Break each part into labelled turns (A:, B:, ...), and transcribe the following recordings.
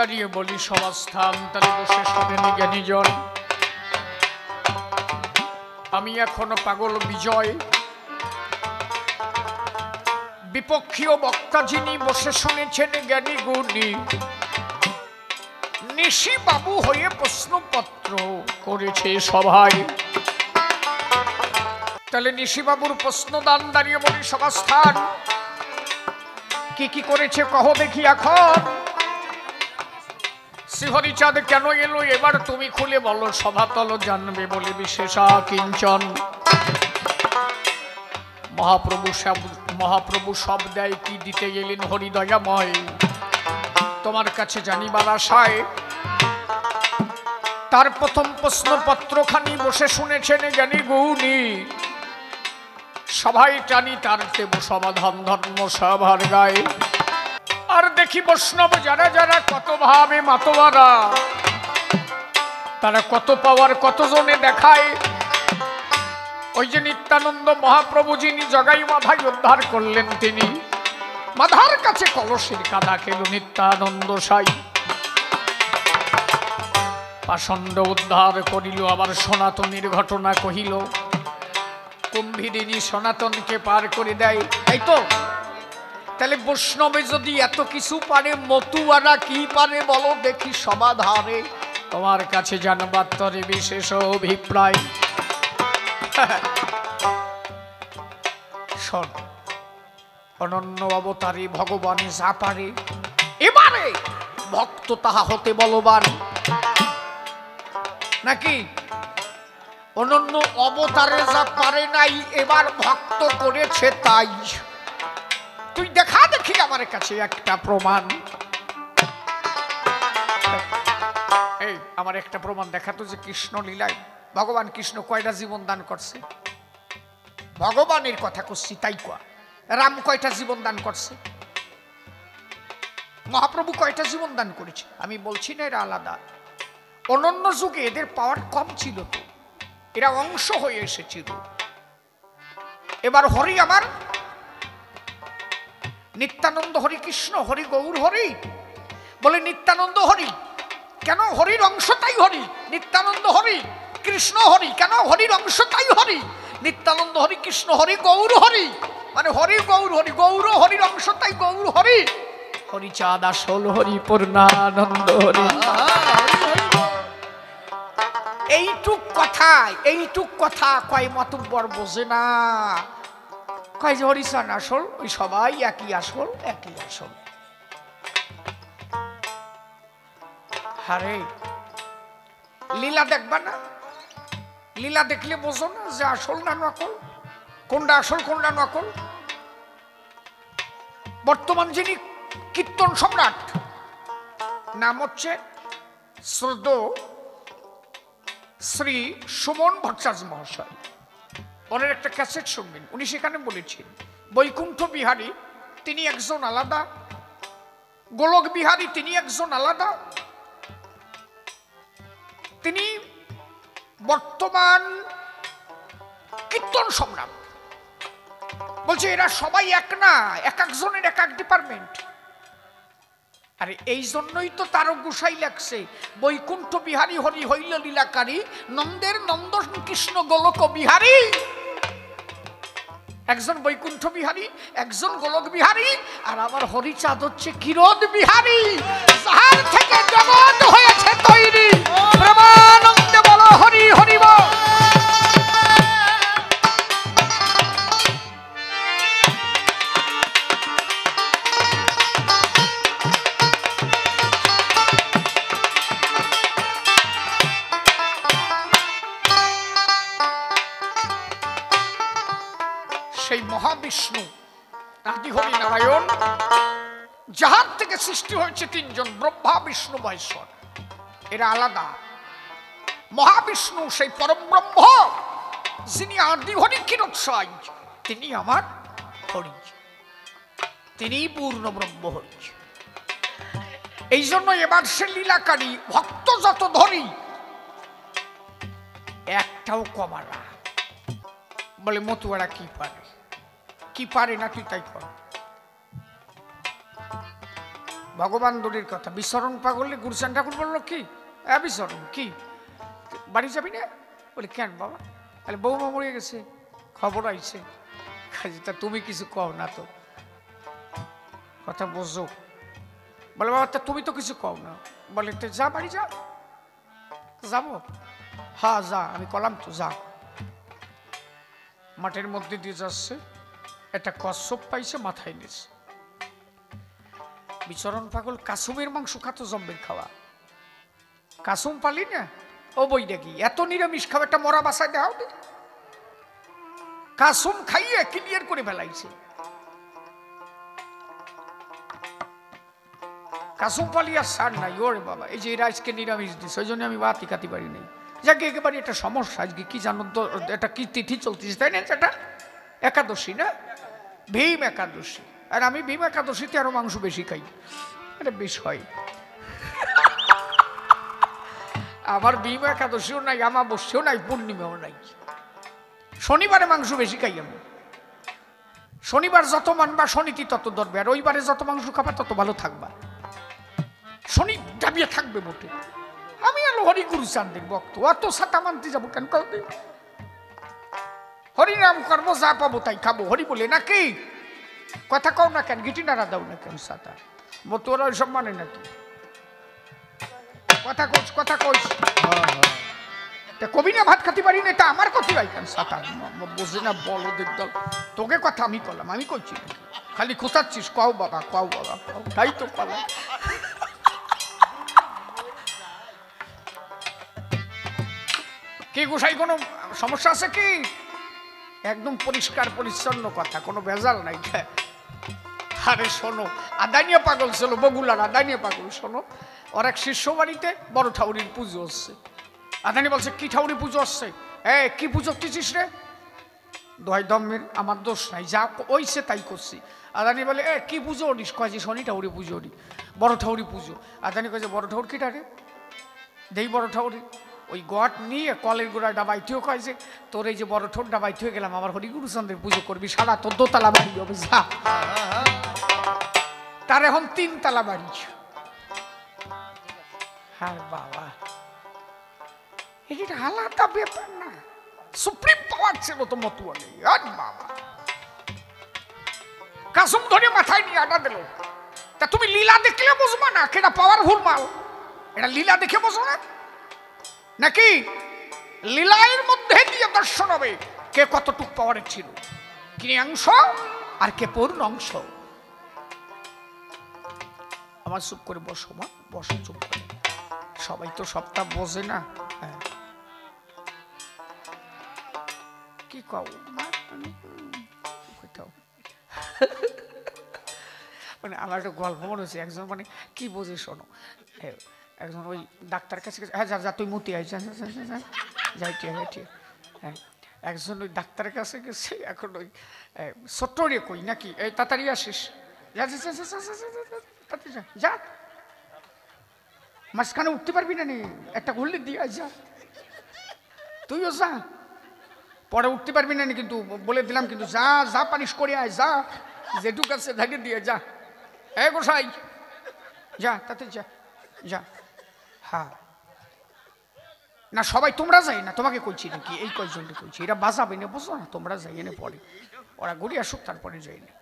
A: দাঁড়িয়ে বলি সমাস্থান তাহলে বসে শোনেনি জ্ঞানীজন। আমি এখনো পাগল বিজয়, বিপক্ষীয় বক্তা যিনি বসে শুনেছেন জ্ঞানী গুণী, নিশি বাবু হয়ে প্রশ্নপত্র করেছে সভায়। তাহলে নিশি বাবুর প্রশ্নদান দাঁড়িয়ে বলি সমাস্থান কি কি করেছে কহ দেখি এখন। শ্রীহরিচাঁদ কেন এলো এবার তুমি খুলে বলো, সভাতল জানবে বলে বিশেষা কিঞ্চন। মহাপ্রভু সব দেয় কি দিতে গেলেন হরিদয়াময়, তোমার কাছে জানিবার আশায়। তার প্রথম প্রশ্নপত্রখানি বসে শুনেছেন জ্ঞানী গুণী, সভায় টানি তার দেব সমাধান ধর্ম সভার গায়ে। আর দেখি বৈষ্ণব যারা যারা কত ভাবে মাতোয়ারা, তারা কত পাওয়ার কতজনে দেখায়। ওই যে নিত্যানন্দ মহাপ্রভু যিনি জগাই মাধাই উদ্ধার করলেন, তিনি মাধার কাছে কলসের কাদা খেল নিত্যানন্দ সাই। পাষণ্ড উদ্ধার করিল আবার সনাতনীর ঘটনা কহিল, কুম্ভীরিনী সনাতনকে পার করে দেয়। তাই তো, তাহলে বৈষ্ণবে যদি এত কিছু পারে, মতুয়ারা কি পারে বলো দেখি সমাধানে। তোমার কাছে জানবার তরে বিশেষ অভিপ্রায়। শোন, অনন্য অবতারে ভগবানে যা পারে, এবারে ভক্ত তাহা হতে বলবান নাকি। অনন্য অবতারে যা পারে নাই, এবার ভক্ত করেছে তাই। তুই দেখা দেখি আমার কাছে একটা প্রমাণ। এই আমার একটা প্রমাণ দেখাতো যে কৃষ্ণ লীলায় ভগবান কৃষ্ণ কয়টা জীবন দান করছে। ভগবানের কথা করছি তাই কয়া। রাম কয়টা জীবন দান করছে, মহাপ্রভু কয়টা জীবন দান করেছে। আমি বলছি না এরা আলাদা, অনন্য যুগে এদের পাওয়ার কম ছিল, তো এরা অংশ হয়ে এসেছিল। এবার হরি আমার নিত্যানন্দ হরি কৃষ্ণ হরি গৌর হরি বলে নিত্যানন্দ হরি কেন, হরির অংশটাই হরি। নিত্যানন্দ হরি কৃষ্ণ হরি কেন, হরির অংশটাই হরি। নিত্যানন্দ হরি কৃষ্ণ হরি গৌর হরি মানে হরি গৌর হরি, গৌর হরির অংশটাই গৌর হরি। হরিচাঁদ আসল হরি পূর্ণানন্দ হরি। এইটুক কথা কয় মাতুব্বর বোঝে না। কয় যে হরিচাঁদ আসল, ওই সবাই একই আসল একই আসল। আরে লীলা দেখবা না, লীলা দেখলে বোঝো না যে আসল না নকল, কোনটা আসল কোনটা নকল। বর্তমান যিনি কীর্তন সম্রাট, নাম হচ্ছে শ্রদ্ধেয় শ্রী সুমন ভট্টাচার্য মহাশয়। ওনার একটা ক্যাসেট শুনবেন, উনি সেখানে বলেছেন বৈকুণ্ঠ বিহারী তিনি একজন আলাদা, গোলক বিহারী তিনি একজন আলাদা। তিনি বর্তমান কীর্তন সম্রাট। বলছে এরা সবাই এক না, এক একজনের এক এক ডিপার্টমেন্ট। আরে এই জন্যই তো তারক গোসাই লাগছে, বৈকুণ্ঠ বিহারী হরি হইল লীলাকারী, নন্দের নন্দন কৃষ্ণ গোলক বিহারী। একজন বৈকুণ্ঠ বিহারী, একজন গোলক বিহারী, আর আমার হরিচাঁদ হচ্ছে কিরণ বিহারী, যার থেকে জগৎ হয়েছে তৈরি। প্রেমানন্দে বলো হরি হরি বল। সেই মহাবিষ্ণু আদি হরি নারায়ণ, যাহার থেকে সৃষ্টি হয়েছে তিনজন, ব্রহ্মা বিষ্ণু মহেশ্বর, এরা আলাদা। মহাবিষ্ণু সেই পরম ব্রহ্ম, যিনি আদি হরি কিরৎসাই, তিনি আমার হরি, তিনি পূর্ণ ব্রহ্ম হরি। এই জন্য এবার সে লীলাকারী, ভক্ত যত ধরি একটাও কমারা। বলে মতুয়ারা কি পারে, কি পারে না তুই তাই কর। ভগবান দূরের কথা, বিচরণ পাগলে গুরুচান ঠাকুর বললো কি বিচরণ কি বাড়ি যাবি না? বলে কেন বাবা? তাহলে বৌমা মরে গেছে, খবর আইছে। তা তুমি কিছু কও না তো, কথা বোঝো। বলে বাবা তা তুমি তো কিছু কও না। বলে তো যা বাড়ি যা। যাবো? হ্যাঁ যা। আমি কলাম তো যা। মাঠের মধ্যে দিয়ে যাচ্ছে, একটা কচ্ছপ পাইছে, মাথায় নিয়েছে। বিচরণ পাগল কাসুমের মাংস খাতো, জম্বের খাওয়া। কাসুম পালি না ও বই দেখি, এত নিরামিষ খাওয়া, একটা মরা বাসায় দেওয়া দে। কাসুম খাইয়ে ক্লিয়ার করে ফেলাইছে। কাসুম পালি আর সার নাই। ওরে বাবা, এই যে এরা আজকে নিরামিষ দিচ্ছে, ওই জন্য আমি বাতি খাতে পারি নাই। যাকে একেবারে একটা সমস্যা। আজকে কি জানো তো, এটা কি তিথি চলতেছে তাই না? এটা একাদশী না, ভীম একাদশী। আর আমি ভীম একাদশীতে আরো মাংস বেশি খাই। এটা বিষয় আমার ভীম একাদশীও নাই, আমাবস্যাও নাই, পূর্ণিমাও নাই। শনিবারে মাংস বেশি খাই আমি। শনিবার যত মানবা শনিতি তত ধরবে, আর রবিবারে যত মাংস খাবা তত ভালো থাকবা। শনি দাবিয়ে থাকবে মোটে। আমি আর হরিগুরু চান্দের ভক্ত, অত সাতা মানতে যাবো কেন? হরিনাম করবো, যা পাবো তাই খাবো। হরি বলে নাকি কথা কও না কেন? গিটি নাড়া দাও না কেন? সাতা তোরা ওইসব মানে নাকি? কথা কোচ, কথা কোচ। কবি না ভাত খাতে পারি না, এটা আমার কথা ভাই কেন? সাতা বোঝে না, বলো দেখদল। তোকে কথা আমি কলাম, আমি কইছি নাকি? খালি খোঁচাচ্ছিস, কও বাবা, কও বাবা, কও। তাই তো কলাম। কি গোসাই, কোনো সমস্যা আছে কি? একদম পরিষ্কার পরিচ্ছন্ন কথা, কোনো ভেজাল নাই। আরে শোনো, আদানিয়া পাগল ছিল, বগুলার আদানিয়া পাগল। শোনো, ওর এক শিষ্য বাড়িতে বড় ঠাকুরের পুজো হচ্ছে। আদানি বলছে কি ঠাকুরের পুজো হচ্ছে? কি পুজো করতেছিস রে? দোহাই দমের, আমার দোষ নাই, যা ওইসে তাই করছি। আদানি বলে কি পুজো করিস? কয় যে শনি ঠাকুরের পুজো করি, বড় ঠাকুরের পুজো। আদানি কয় যে বড় ঠাকুর কিটা রে? দেই বড় ঠাকুরের। ওই গট নিয়ে কলের গোড়ায় ডাবাইতেও কয় যে তোর এই যে বড় ঠোঁট ডাবাইতে হয়ে গেলাম, আমার হরিগুরুচন্দ্রের পুজো করবি, সারা তোর দোতলা বাড়ি হবে, যা। তার এখন 3 তলা বাড়ি। হ্যাঁ বাবা, এটা আলাদা ব্যাপার না? সুপ্রিম পাওয়ার ছিল তো মতুয়ালি। আর বাবা কাসুম ধরে মাথায় নিয়ে আটা দিল। তা তুমি লীলা দেখলে বুঝবা না কেটা পাওয়ারফুল মাল? এটা লীলা দেখে বুঝো না নাকি? লীলায়ের মধ্যে দিয়ে দর্শন হবে কে কতটুক পাওয়ারের ছিল, কি অংশ আর কে পূর্ণ অংশ। আমার চুপ করে বসো, মা বসো, চুপ করে। সবাই তো সবটা বোঝে না। হ্যাঁ কি কও মানে আমার একটা গল্প মনে হচ্ছে। একজন মানে কি বোঝে শোনো, একজন ওই ডাক্তার কাছে, হ্যাঁ যা যা তুই মতি আয়, যাইটি যাইটি। হ্যাঁ একজন ওই ডাক্তারের কাছে গেছে। এখন ওই ছোট্ট রে কই নাকি, এই তাড়াতাড়ি আসিস, যা যা যা, মাঝখানে উঠতে পারবি না নি, একটা ঘুরলে দিয়ে আয়, যা তুইও যা, পরে উঠতে পারবি না নি কিন্তু বলে দিলাম, কিন্তু যা যা পানিশ করে আয়, যা যেটুক আছে ধাকে দিয়ে যা। গোসাই যা, তাতে যা যা। হ্যাঁ না সবাই তোমরা যাই না, তোমাকে কইছি নাকি? এই কয়জনকে কইছি, এরা বাজাবে না, বুঝো না? তোমরা যাই এনে পরে, ওরা ঘুরে আসুক, তারপরে যাই না।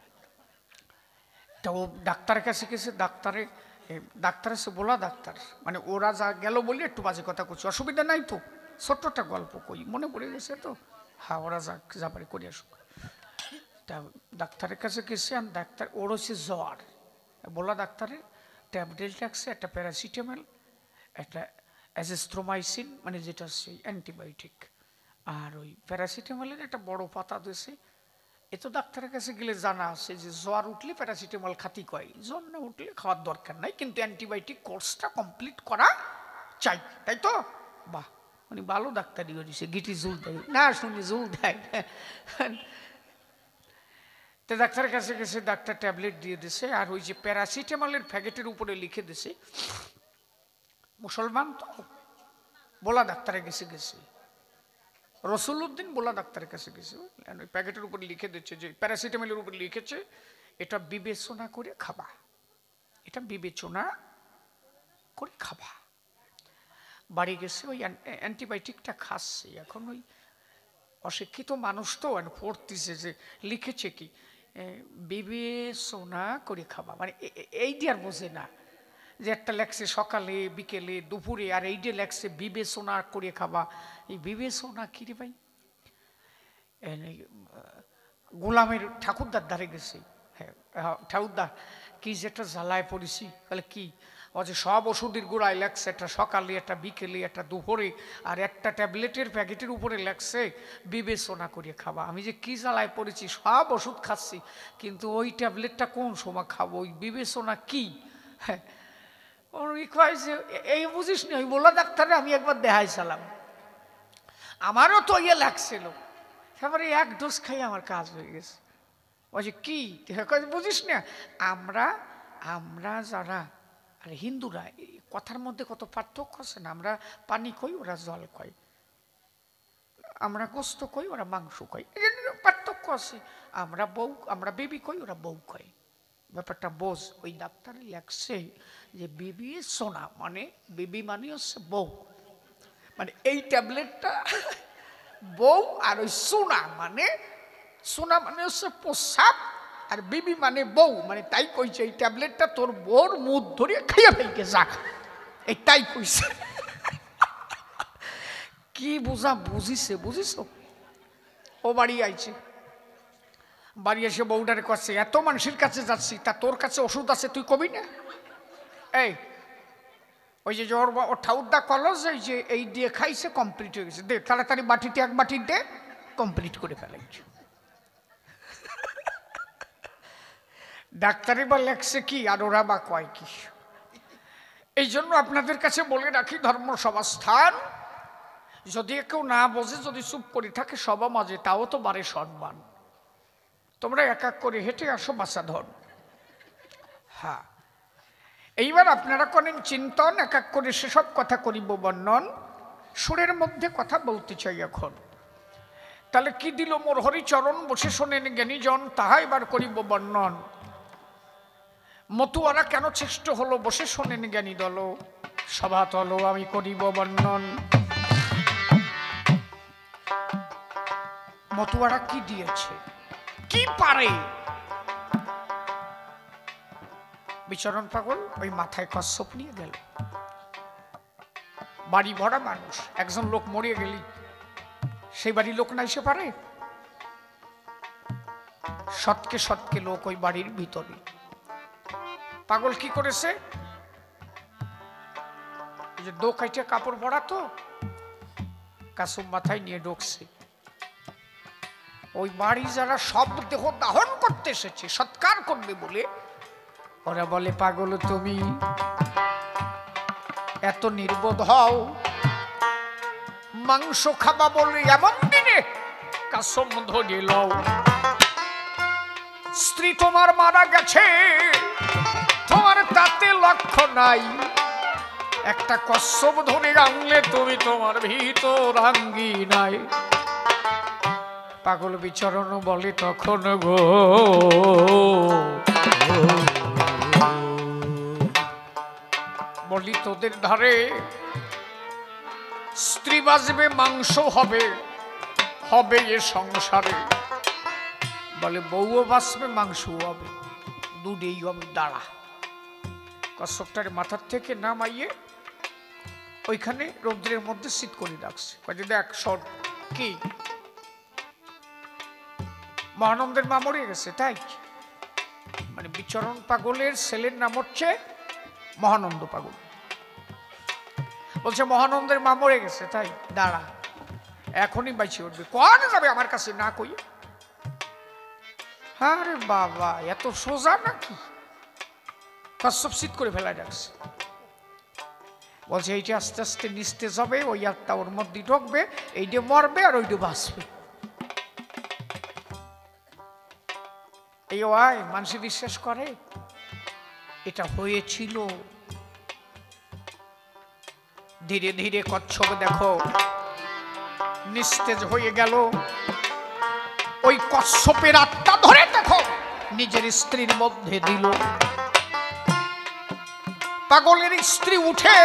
A: তা ও ডাক্তারের কাছে গেছে। ডাক্তার এসে বলা, ডাক্তার মানে ওরা যা গেল বলে একটু বাজে কথা করছে, অসুবিধা নাই তো, ছোট্ট একটা গল্প কই, মনে পড়ে গেছে তো। হ্যাঁ ওরা যা পারে করে আসুক। তা ডাক্তারের কাছে গেছে, আর ডাক্তার ওর হচ্ছে জ্বর। বলা ডাক্তারের ট্যাবলেট রাখছে, একটা প্যারাসিটামল, একটা অ্যাজিথ্রোমাইসিন মানে যেটা হচ্ছে অ্যান্টিবায়োটিক, আর ওই প্যারাসিটামলের একটা বড় পাতা দিয়েছে। এ তো ডাক্তারের কাছে গেলে জানা আছে যে জ্বর উঠলে প্যারাসিটামল খাতি কয়, জ্বর না উঠলে খাওয়ার দরকার নাই, কিন্তু অ্যান্টিবায়োটিক কোর্সটা কমপ্লিট করা চাই, তাই তো? বাহ, উনি ভালো ডাক্তারি করেছে, গিটি জুল দেয় না, শুনি জুল দেয়। তো ডাক্তারের কাছে গেছে, ডাক্তার ট্যাবলেট দিয়ে দিছে, আর ওই যে প্যারাসিটামলের প্যাকেটের উপরে লিখে দিছে, মুসলমান তো বলা ডাক্তারের গেছে রসুলউদ্দিন বলা ডাক্তারের কাছে গেছে, ওই প্যাকেটের উপর লিখে দিচ্ছে যে প্যারাসিটামলের উপর লিখেছে এটা বিবেচনা করে খাবা। এটা বিবেচনা করে খাবা। বাড়ি গেছে ওই অ্যান্টিবায়োটিকটা খাচ্ছে। এখন ওই অশিক্ষিত মানুষ তো পড়তেছে যে লিখেছে কি বিবেচনা করে খাবা, মানে এইটি আর বোঝে না যে একটা লেখছে সকালে বিকেলে দুপুরে, আর এইটা লেখছে বিবেচনা করে খাবা। এই বিবেচনা কি রে ভাই? গোলামের ঠাকুরদার ধারে গেছি, হ্যাঁ ঠাকুরদার কি যেটা জ্বালায় পড়েছি, তাহলে কি ও যে সব ওষুধের গুঁড়ায় লেখছে, একটা সকালে একটা বিকেলে একটা দুপুরে, আর একটা ট্যাবলেটের প্যাকেটের উপরে লেখছে বিবেচনা করে খাবা। আমি যে কি জ্বালায় পড়েছি, সব ওষুধ খাচ্ছি, কিন্তু ওই ট্যাবলেটটা কোন সময় খাবো, ওই বিবেচনা কি? হ্যাঁ কয় যে এই বুঝিস নি, ওই বলা ডাক্তারে আমি একবার দেখাইছিলাম, আমারও তো ইয়ে লাগছিল, তারপরে এক ডোজ খাই আমার কাজ হয়ে গেছে। ওই যে কি বুঝিস না, আমরা আমরা যারা আর হিন্দুরা কথার মধ্যে কত পার্থক্য আছে না, আমরা পানি কই ওরা জল কয়, আমরা গোস্ত কই ওরা মাংস কই, পার্থক্য আছে। আমরা বেবি কই ওরা বউ কয়, ব্যাপারটা বোঝ। ওই ডাক্তারে লেখছে যে বেবি সোনা, মানে বেবি মানে হচ্ছে বউ, মানে এই ট্যাবলেটটা বউ, আর ওই সোনা মানে হচ্ছে প্রস্রাব, আর বিবি মানে বউ, মানে তাই কইছে এই ট্যাবলেটটা তোর বউর মুখ ধরিয়ে খাইয়া ফেলকে যা, এই তাই কইছে। কি বুঝিস ও বাড়ি আইছে, বাড়ি এসে বউটারে করছে এত মানুষের কাছে যাচ্ছি, তা তোর কাছে ওষুধ আছে তুই কবি না? এই ওই যে ওর ঠাউরদা কলস যে এই দিয়ে খাইছে কমপ্লিট হয়ে গেছে, দে তাড়াতাড়ি বাটিতে এক বাটি দে, কমপ্লিট করে ফেলাইছে। ডাক্তারি বা লেখছে কি, আর ওরা বা কয় কি? এই জন্য আপনাদের কাছে বলে রাখি, ধর্ম সভাস্থান যদি কেউ না বোঝে, যদি চুপ করে থাকে সবা মাঝে, তাও তো বারে সম্মান। তোমরা এক এক করে হেঁটে আসো বাসাধন। হ্যাঁ এইবার আপনারা করেন চিন্তন, এক এক করে সেসব কথা করিব বর্ণন। সুরের মধ্যে কথা বলতে চাই এখন। তাহলে কি দিল মোর হরিচরণ, বসে শোনেন জ্ঞানীজন, তাহা এবার করিব বর্ণন। মতুয়ারা কেন চেষ্ট হলো, বসে শোনেন জ্ঞানী দল, সভা তল আমি করিব বর্ণন। মতুয়ারা কি দিয়েছে, কি পারে? বিচরণ পাগল ওই মাথায় কচ্ছপ নিয়ে গেল, বাড়ি ভরা মানুষ, একজন লোক মরে গেলি সেই বাড়ির লোক না এসে পারে? শতকে লোক ওই বাড়ির ভিতরে। পাগল কি করেছে, যে দো কাইটে কাপড় পরা তো কাসুম মাথায় নিয়ে ঢুকছে। ওই বাড়ি যারা সব দেহ দাহন করতে এসেছে সৎকার করবে বলে, ওরা বলে পাগল তুমি এত নির্বোধ হও, মাংস খাবা বলে এমন দিনে কাসম ধরে লও। স্ত্রী তোমার মারা গেছে, তোমার তাতে লক্ষ্য নাই, একটা কচ্ছপ ধরে আনলে তুমি তোমার ভিতর আঙ্গি নাই। পাগল বিচরণ বলে তখন গো, বলি তোদের ধারে স্ত্রী বাজবে, মাংস হবে হবে এ সংসারে, বলে বউও বাঁচবে মাংসও হবে, দুটেই হবে। দাঁড়া, কচ্ছপটার মাথার থেকে নামাইয়ে ওইখানে রৌদ্রের মধ্যে শীত করে রাখছে। দেখ শোন কি, মহানন্দের মা মরে গেছে তাই, মানে বিচরণ পাগলের ছেলের নাম হচ্ছে মহানন্দ পাগল। বলছে মহানন্দের মা মরে গেছে তাই, দাঁড়া এখনই বাইছে উঠবে, কোন যাবে আমার কাছে না কই। আরে বাবা এত সোজা নাকি, কচ্ছপ শীত করে ফেলা যাচ্ছে। বলছে এইটা আস্তে আস্তে নিস্তেজ হবে, ওই আত্মা ওর মধ্যে ঢুকবে, এইটা মরবে আর ওইটা বাঁচবে। এই ওয়াই মানুষ বিশ্বাস করে এটা হয়েছিল। ধীরে ধীরে কচ্ছপ দেখো নিস্তেজ হয়ে গেল। ওই কচ্ছপের আত্মা ধরে দেখো নিজের স্ত্রীর মধ্যে দিল। পাগলের স্ত্রী উঠে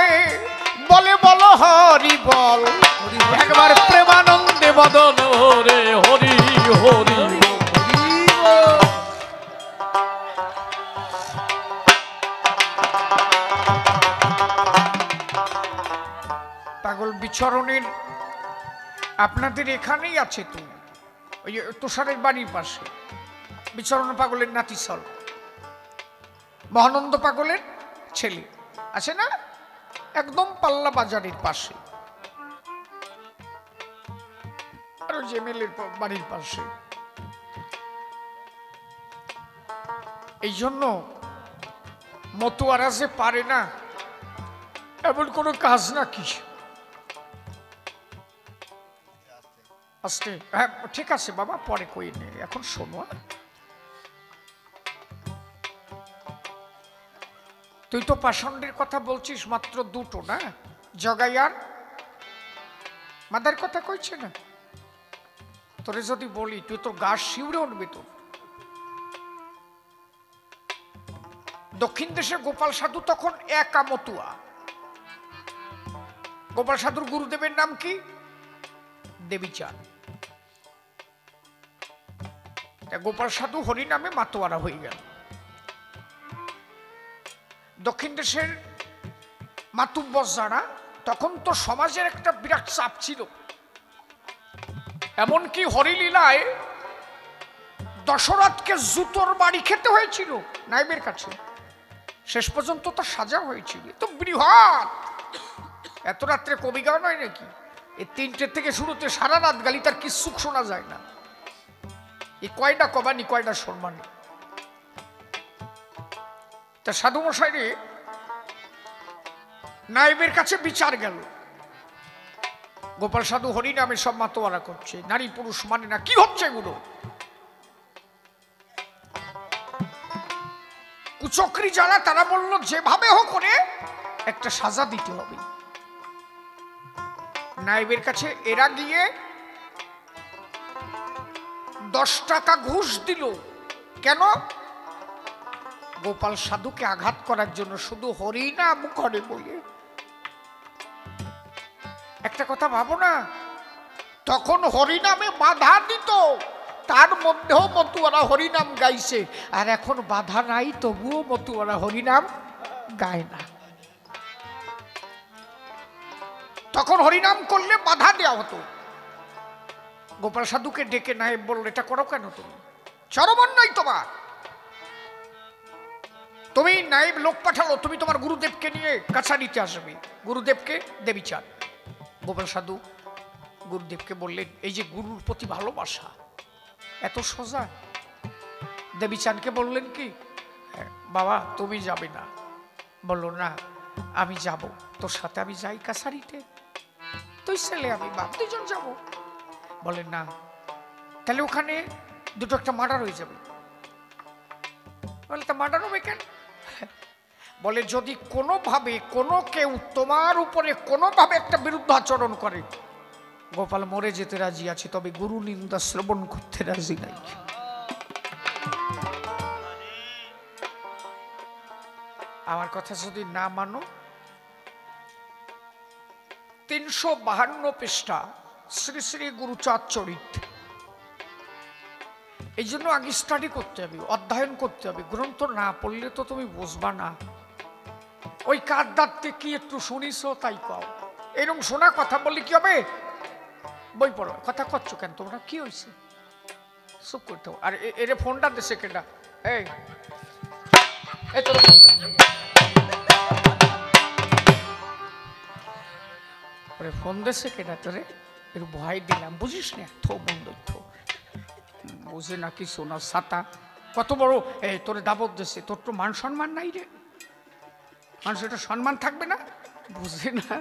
A: বলে বলো হরি বল,
B: একবার প্রেমানন্দে বদন রে হরি হরি।
A: পাগল বিচরণের আপনাদের এখানেই আছে তো, ওই তুষারের বাড়ির পাশে বিচরণ পাগলের নাতিসল মহানন্দ পাগলের ছেলে আছে না, একদম পাল্লা বাজারের পাশে, আর ওই এমএলএর বাড়ির পাশে। এই জন্য মতুয়ারা যে পারে না এমন কোনো কাজ নাকি। আস্তে, হ্যাঁ ঠিক আছে বাবা, পরে কই নে, এখন শোনো। তুই তো পাষণ্ডের কথা বলছিস মাত্র দুটো না, জগাইয়ার মাদার কথা কইছে না, তোরে যদি বলি তুই তো গা শিউরে উঠবি। তো দক্ষিণ দেশে গোপাল সাধু তখন একা মতুয়া। গোপাল সাধুর গুরুদেবের নাম কি? দেবীচাঁদ। গোপাল সাধু হরি নামে মাতোয়ারা হয়ে গেল। দক্ষিণ দেশের মাতুব্বর যারা, তখন তো সমাজের একটা বিরাট চাপ ছিল, এমনকি হরিলীলায় দশরথকে জুতোর বাড়ি খেতে হয়েছিল নাইবের কাছে, শেষ পর্যন্ত তার সাজা হয়েছিল। তো বৃহৎ, এত রাত্রে কবি গাওয়া নয় নাকি, এই 3টে থেকে শুরুতে সারা রাত গালি, তার কি সুখ শোনা যায় না। এই কয়টা কবানি কয়টা সম্মানী। তা সাধু মশাইরে নাইবের কাছে বিচার গেল, গোপাল সাধু হরি নামে সব মাতোয়ারা করছে, নারী পুরুষ মানে না, কি হচ্ছে এগুলো? কুচক্রি যারা, তারা বলল যেভাবে হোক করে একটা সাজা দিতে হবে। নাইবের কাছে এরা গিয়ে 10 টাকা ঘুষ দিল। কেন? গোপাল সাধুকে আঘাত করার জন্য, শুধু হরি নাম করে বলে। একটা কথা ভাবো না, তখন হরি নামে বাধা দিত, তার মধ্যেও মতুয়ারা হরিনাম গাইছে, আর এখন বাধা নাই তবুও মতুয়ারা হরিনাম গায় না। তখন হরিনাম করলে বাধা দেওয়া হতো। গোপাল সাধুকে ডেকে নায়েব বলল, এটা করো কেন তুমি? চরমন্যায় তোমার। তুমি নায়েব লোক পাঠালো, তুমি তোমার গুরুদেবকে নিয়ে কাছারিতে আসবে। গুরুদেবকে? দেবীচাঁদ। গোপাল সাধু গুরুদেবকে বললেন, এই যে গুরুর প্রতি ভালোবাসা এত সোজা। দেবীচাঁদকে বললেন কি, বাবা তুমি যাবে না? বললো না, আমি যাব, তোর সাথে আমি যাই কাছারিতে, তুই ছেলে আমি বাপ, দুজন যাবো। বলেন না, তাহলে ওখানে দুটো একটা মার্ডার হয়ে যাবে। বলে তা মার্ডার হবে কেন? বলে যদি কোনোভাবে কোনো কেউ তোমার উপরে কোনোভাবে একটা বিরুদ্ধ আচরণ করে, গোপাল মরে যেতে রাজি আছে, তবে গুরু নিন্দা শ্রবণ করতে রাজি নাই। আমার কথা যদি না মানো, 352 পৃষ্ঠা শ্রী শ্রী গুরুচাঁদ চরিত। এই জন্য আগে স্টাডি করতে হবে, অধ্যয়ন করতে হবে। গ্রন্থ না পড়লে তো তুমি বুঝবা না। ওই কার দাঁততে কি একটু শুনিছো তাই কও, এরকম শোনা কথা বললে কি হবে? বই পড়ো। কথা করছো কেন তোমরা? কি হয়েছে? চুপ করতে হবে। আর এর ফোনটা দেশে কেটা? এই ফোন দেশে কেটা তোরে? একটু ভয় দিলাম, বুঝিস না? থো বন্ধ, থো বুঝে না কি শোনা ছাতা কত বড়। এই তোরে দাবত দেশে, তোর তো মান সম্মান নাই রে। মানুষের একটা সম্মান থাকবে না? বুঝে না।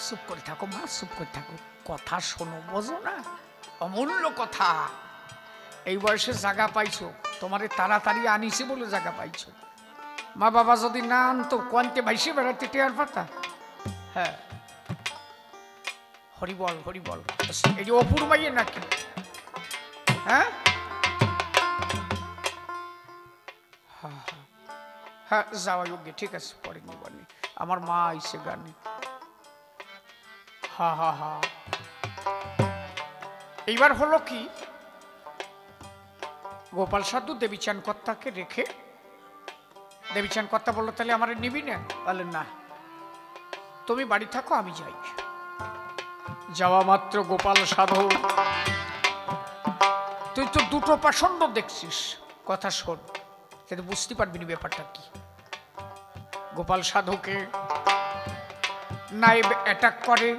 A: চুপ করে থাকো মা, চুপ করে থাকো, কথা শোনো, বোঝো না? অমূল্য কথা। এই বয়সে জায়গা পাইছো, তোমারে তাড়াতাড়ি আনিছি বলে জায়গা পাইছো। মা বাবা যদি না আনতো, কোয়ান্তে ভাইসে বেড়াতে টেয়ার পাতা। হ্যাঁ, হরিবল হরিবল। এই যে অপুর মাইয়ে নাকি? হ্যাঁ, হ্যাঁ যাওয়া যোগ্য, ঠিক আছে, পরে নিবানি। আমার মা আইসে গানে। হা হা হা। এইবার হলো কি, গোপাল সাধু দেবীচান কর্তাকে রেখে, দেবীচান কর্তা বললো তাহলে আমার নিবি না? বলে না, তুমি বাড়ি থাকো, আমি যাই। যাওয়া মাত্র গোপাল সাধু, তুই তো দুটো পাষণ্ড দেখছিস, কথা শোন, কিন্তু বুঝতে পারবি না ব্যাপারটা কি। গোপাল সাধুকে নায়েব অ্যাটাক করে,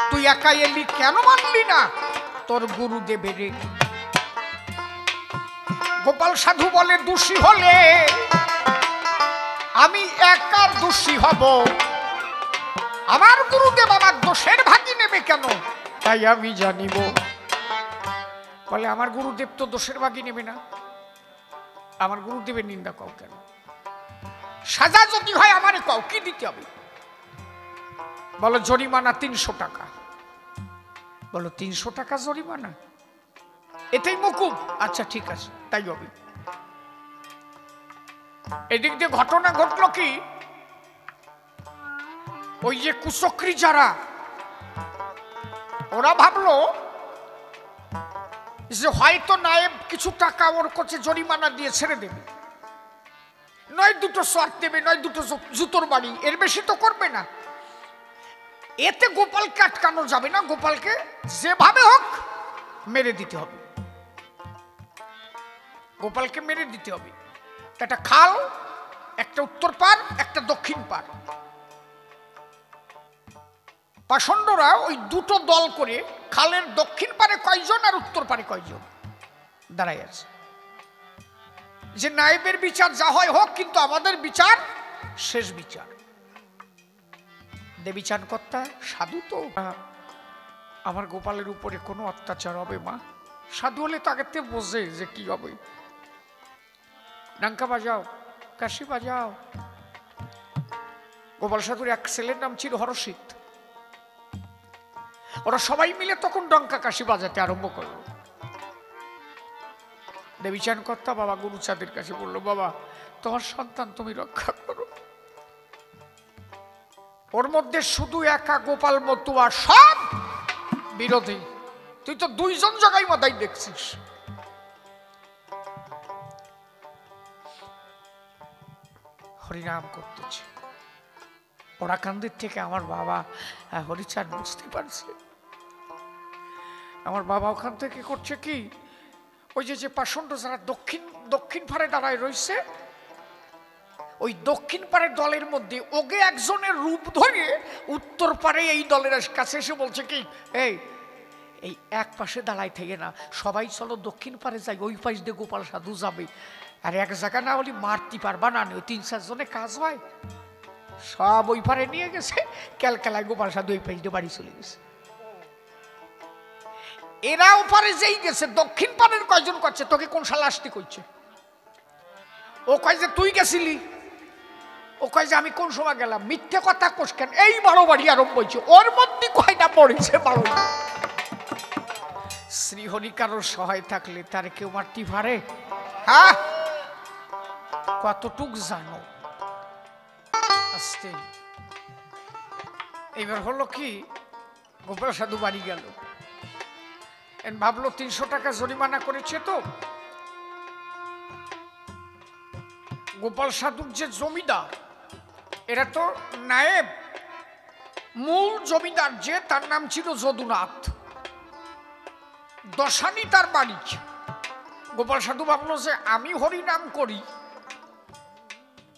A: তুই একা এলি, কেন মানলি না তোর গুরুদেবের? গোপাল সাধু বলে দোষী হলে আমি একার দোষী হব, আমার গুরুদেব আমার দোষের ভাগি নেবে কেন? তাই আমি জানিব। বলে আমার গুরুদেব তো দোষের ভাগি নেবে না, আমার গুরুদেবের নিন্দা কও কেন? সাজা যদি হয় আমারে কও, কি দিতে হবে? বলো জরিমানা 300 টাকা। বলো 300 টাকা জরিমানা, এটাই মুকুব? আচ্ছা ঠিক আছে, তাই হবে। এদিক দিয়ে ঘটনা ঘটলো কি, ওই যে কুচক্রী যারা, ওরা ভাবলো যে হয়তো নায়েব কিছু টাকা ওর কাছে জরিমানা দিয়ে ছেড়ে দেবে, নয় দুটো শর্ট দেবে, নয় দুটো জুতোর বাড়ি, এর বেশি তো করবে না। এতে গোপালকে আটকানো যাবে না, গোপালকে যেভাবে হোক মেরে দিতে হবে, গোপালকে মেরে দিতে হবে। একটা খাল, একটা উত্তর পার, একটা দক্ষিণ পার। পাষণ্ডরা ওই দুটো দল করে খালের দক্ষিণ পারে কয়জন আর উত্তর পারে কয়জন দাঁড়াই আছে, যে নায়েবের বিচার যা হয় হোক, কিন্তু আমাদের বিচার শেষ বিচার। দেবীচান কর্তা সাধু তো, আমার গোপালের উপরে কোনো অত্যাচার হবে মা? সাধু হলে তো আগের থেকে বোঝে যে কি হবে। ডাঙ্কা বাজাও, কাশি বাজাও। গোপাল সাধুর এক ছেলের নাম ছিল হরষিত। ওরা সবাই মিলে তখন ডঙ্কা কাশি বাজাতে আরম্ভ করলো। দেবীচান কর্তা বাবা গুরুচাঁদের কাছে বললো, বাবা তোমার সন্তান তুমি রক্ষা করো। ওর মধ্যে শুধু একা গোপাল মতুয়া, সব বিরোধী। তুই তো দুইজন জায়গায় মাথায় দেখছিস। হরিনাম করতেছে, ওরা কান্দির থেকে আমার বাবা হরিচাঁদ বুঝতে পারছে। আমার বাবা ওখান থেকে করছে কি, ওই যে পাষণ্ড যারা দক্ষিণ পারে দাঁড়ায় রয়েছে, ওই দক্ষিণ পারের দলের মধ্যে ওকে একজনের রূপ ধরে উত্তর পারে এই দলের কাছে এসে বলছে কি, এই এক পাশে দাঁড়ায় থেকে না, সবাই চলো দক্ষিণ পারে যাই, ওই পাশ দিয়ে গোপাল সাধু যাবে। আর এক জায়গা না হলে মারতে পারবা না, 3-4 জনে কাজ হয়। সব ওই পারে নিয়ে গেছে, ক্যালকালায় গোপাল সাধু ওই পাশ দিয়ে বাড়ি চলে গেছে। এরা ওপারে যেই গেছে, দক্ষিণ পারের কয়জন করছে, তোকে কোন শালা আসতে কইছে? ও কয় যে তুই গেছিলি, ও কয় যে আমি কোন সময় গেলাম। মিথ্যে কথা কোষ কেন? এই বাড়ি আরম্ভ হয়েছে, ওর মধ্যে কয়টা পড়েছে বারো। শ্রীহরি কারোর সহায় থাকলে তার কেউ মারতে পারে? হ্যাঁ, কতটুক জানো? আস্তে। এবার হলো কি, গোপাল সাধু বাড়ি গেল, ভাবলো 300 টাকা জরিমানা করেছে তো। গোপাল সাধুর যে জমিদার, এরা তো নায়েব, মূল জমিদার যে, তার নাম ছিল যদুনাথ, দশানি তার বাড়ি। গোপাল সাধু ভাবলো যে আমি হরি নাম করি,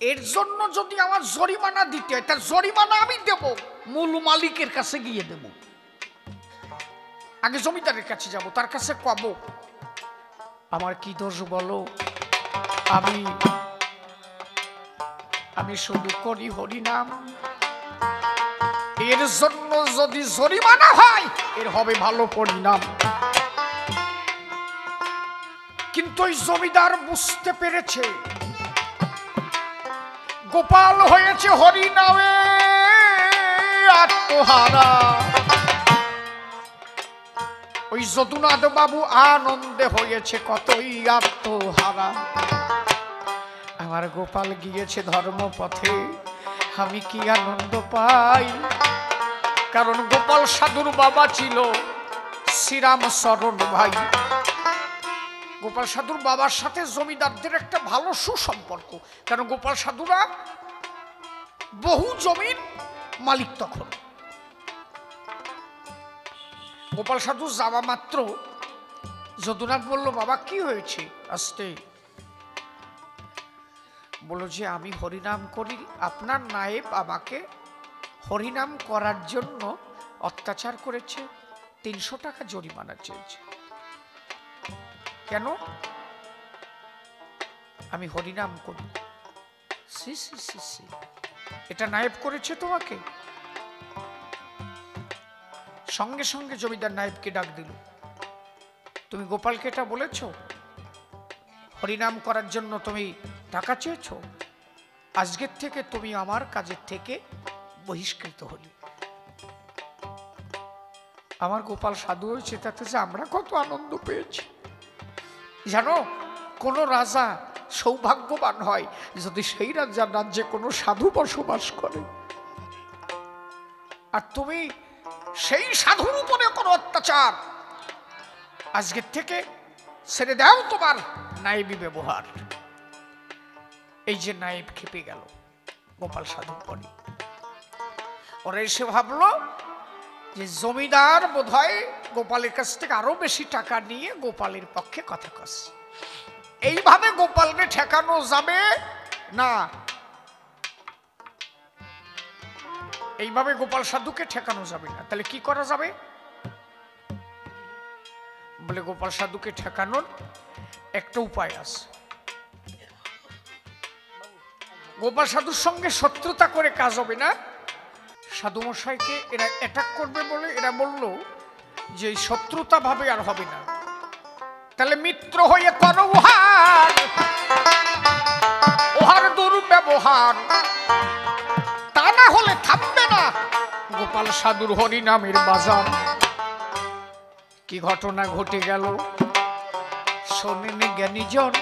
A: এর জন্য যদি আমার জরিমানা দিতে হয়, তার জরিমানা আমি দেব, মূল মালিকের কাছে গিয়ে দেব। আগে জমিদারের কাছে যাব, তার কাছে কব আমার কি দোষ বলো, আমি শুধু করি হরি নাম, এর জন্য যদি জরিমানা হয় এর হবে ভালো পরিণাম। কিন্তু ওই জমিদার বুঝতে পেরেছে গোপাল হয়েছে হরি নামে আত্মহারা। ওই যদুনাথ বাবু আনন্দে হয়েছে কতই আত্মহারা। আমার গোপাল গিয়েছে ধর্মপথে, আমি কি আনন্দ পাই। কারণ গোপাল সাধুর বাবা ছিল শ্রীরাম শরণ ভাই। গোপাল সাধুর বাবার সাথে জমিদারদের একটা ভালো সুসম্পর্ক, কারণ গোপাল সাধুরা বহু জমির মালিক। তখন গোপাল সাধু যাওয়া মাত্র যদুনাথ বলল, বাবা কি হয়েছে? আসতে বলল যে আমি হরিনাম করি, আপনার নায়েব আমাকে হরিনাম করার জন্য অত্যাচার করেছে, 300 টাকা জরিমানা চেয়েছে। কেন? আমি হরিনাম করি। সি সি সি সি, এটা নায়েব করেছে তোমাকে? সঙ্গে সঙ্গে জমিদার নায়েবকে ডাক দিল, তুমি গোপালকে এটা বলেছ? হরিনাম করার জন্য তুমি টাকা চেয়েছ? আজকের থেকে তুমি আমার কাজের থেকে বহিষ্কৃত হলি। আমার গোপাল সাধু হয়েছে, তাতে যে আমরা কত আনন্দ পেয়েছি। জানো, কোন রাজা সৌভাগ্যবান হয় যদি সেই রাজ্যে কোনো সাধু বসবাস করে। আর তুমি সেই সাধুর উপরে কোনো অত্যাচার, আজকের থেকে ছেড়ে দাও তোমার নায়েবি ব্যবহার। এই যে নায়েব খেপে গেল গোপাল সাধুর পরে। ওরা এসে ভাবলো যে জমিদার বোধহয় গোপালের কাছ থেকে আরো বেশি টাকা নিয়ে গোপালের পক্ষে কথা কচ্ছে। এইভাবে গোপালকে ঠেকানো যাবে না, এইভাবে গোপাল সাধুকে ঠেকানো যাবে না। তাহলে কি করা যাবে? বলে গোপাল সাধুকে ঠেকানোর একটা উপায় আছে। গোপাল সাধুর সঙ্গে শত্রুতা করে কাজ হবে না। সাধু মশাইকে এরা অ্যাটাক করবে বলে এরা বলল যে শত্রুতা ভাবে আর হবে না, তাহলে মিত্র হয়ে করো উহার, ওহার দুর্ব্যবহার, তা না হলে থামবে না গোপাল সাধুর হরিনামের বাজার। কি ঘটনা ঘটে গেল শোনেন জ্ঞানীজন।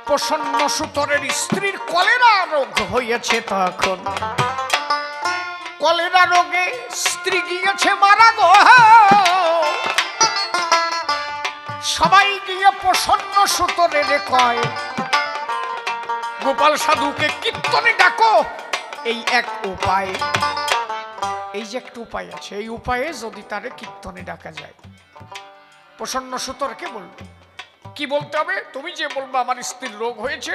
A: প্রসন্ন সুতরের স্ত্রীর কলেরা রোগ হয়েছে তখন। কলেরা রোগে স্ত্রী গিয়েছে মারা গো। সবাই গিয়ে প্রসন্ন সুতরের কয়, গোপাল সাধুকে কীর্তনে ডাকো। এই এক উপায়, এই যে একটা উপায় আছে, এই উপায়ে যদি তারে কীর্তনে ডাকা যায়। প্রসন্ন সুতরকে বলবে, কি বলতে হবে? তুমি যে বলবো আমার স্ত্রীর রোগ হয়েছে,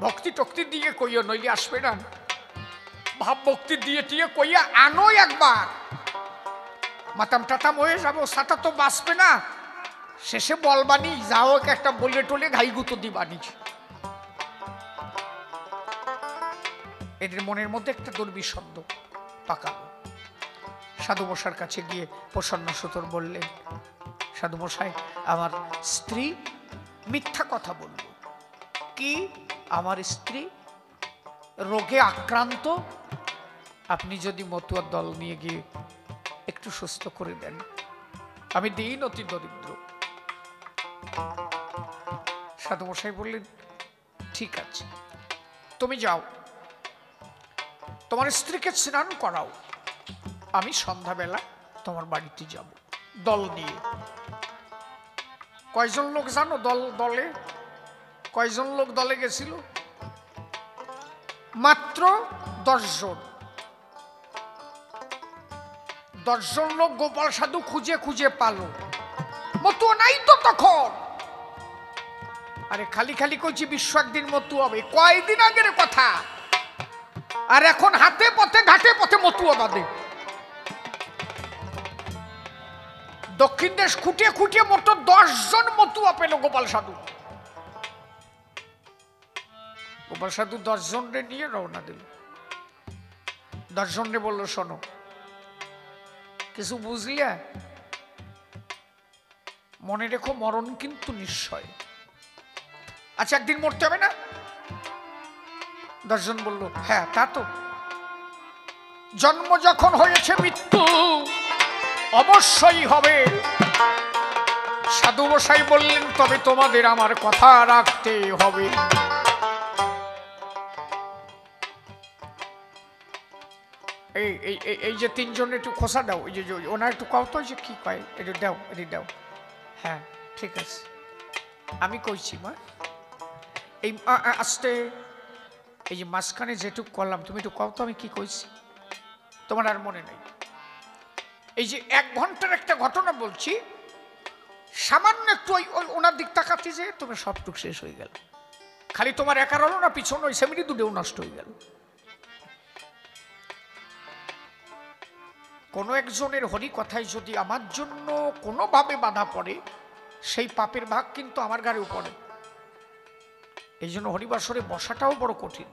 A: ভক্তি টক্তি দিয়ে কইয়া, নইলে আসবে না। ভাব ভক্তি দিয়ে টিয়ে কইয়া আনো একবার, মাতাম টাতাম হয়ে যাবো, সাথে তো বাঁচবে না। শেষে বলবানি, যাও একটা বলে টলে ঘাইগুতো দিবানি। এদের মনের মধ্যে একটা দুর্বিষদ্য পাকালো। সাধু মশার কাছে গিয়ে প্রসন্ন সুতর বললেন, সাধু মশাই আমার স্ত্রী মিথ্যা কথা বলল। কি? আমার স্ত্রী রোগে আক্রান্ত, আপনি যদি মতুয়ার দল নিয়ে গিয়ে একটু সুস্থ করে দেন। আমি দিন অতি দরিদ্র। সাধু মশাই বললেন, ঠিক আছে, তুমি যাও, তোমার স্ত্রীকে স্নান করাও, আমি সন্ধ্যাবেলা তোমার বাড়িতে যাব দল নিয়ে। কয়জন লোক জানো? দলে কয়জন লোক দলে গেছিল? মাত্র 10 জন। 10 জন লোক গোপাল সাধু খুঁজে খুঁজে পালো। মতুয়া নাই তো তখন। আরে খালি খালি কইছি বিশ্ব একদিন মতুয়া হবে, কয়দিন আগের কথা। আর এখন হাতে পথে ঘাটে পথে মতুয়া বাঁধে। দক্ষিণ দেশ খুঁটিয়ে খুঁটিয়ে মোট 10 জন মতুয়া পেল গোপাল সাধু। গোপাল সাধু 10 জনরে নিয়ে রওনা দিল। 10 জনরে বললো, শোনো, কিছু বুঝলিয়া? মনে রেখো মরণ কিন্তু নিশ্চয়। আচ্ছা, একদিন মরতে হবে না? 10 জন বলল, হ্যাঁ তা তো। জন্ম যখন হয়েছে মৃত্যু অবশ্যই হবে। সাধু মশাই বললেন, তবে তোমাদের আমার কথা রাখতে হবে। এই যে তিনজন একটু খোসা দাও, এই যে ওনার একটু কও তো যে কি কয়, এটা দাও, এটা দাও। হ্যাঁ ঠিক আছে, আমি কইছি মা। এই আস্তে, এই যে মাঝখানে যেটুক করলাম তুমি একটু কও তো আমি কি কইছি, তোমার আর মনে নেই। এই যে 1 ঘন্টার একটা ঘটনা বলছি, সামান্য একটু ওনার দিক তাকাতে যে তুমি সবটুক শেষ হয়ে গেল। খালি তোমার একার হলো না, পিছনে ওই সেমিনি দুটেও নষ্ট হয়ে গেল। কোনো একজনের হরি কথায় যদি আমার জন্য কোনোভাবে বাধা পড়ে, সেই পাপের ভাগ কিন্তু আমার গাড়িও পড়ে। এই জন্য হরিবাসরে বসাটাও বড় কঠিন,